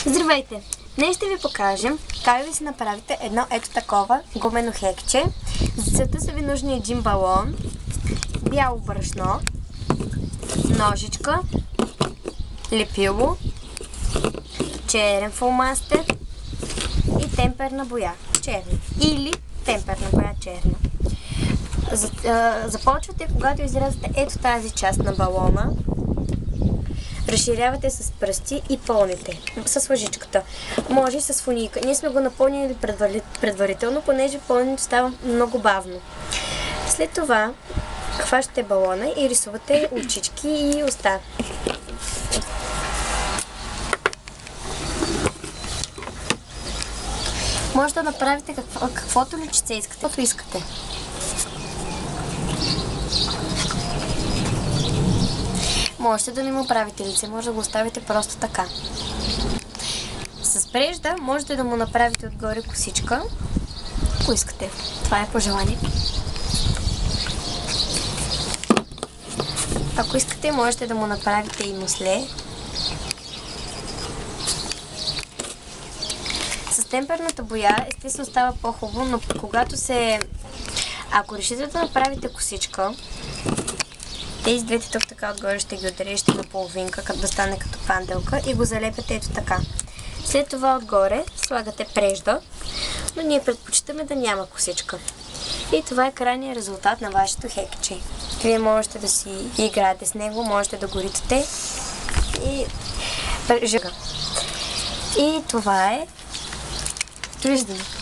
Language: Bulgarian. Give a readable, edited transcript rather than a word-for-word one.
Здравейте! Днес ще ви покажем как да си направите едно ето такова гумено хекче. За целта са ви нужни един балон, бяло брашно, ножичка, лепило, черен фломастер и темперна боя черна или темперна боя черна. Започвате, когато изрязате ето тази част на балона, разширявате с пръсти и пълните с лъжичката. Може и с фунийка. Ние сме го напълнили предварително, понеже пълненето става много бавно. След това хващате балона и рисувате очички и уста. Може да направите каквото личице искате. Можете да не му правите лице, може да го оставите просто така. С прежда можете да му направите отгоре косичка, ако искате. Това е пожелание. Ако искате, можете да му направите и носле. С темперната боя естествено става по-хубаво, но ако решите да направите косичка, тези двете тук така отгоре ще ги отрежете на половинка, като да стане като панделка и го залепяте ето така. След това отгоре слагате прежда, но ние предпочитаме да няма косичка. И това е крайният резултат на вашето хекче. Вие можете да си играете с него, можете да го ритате и жъга. И това е. Виждаме.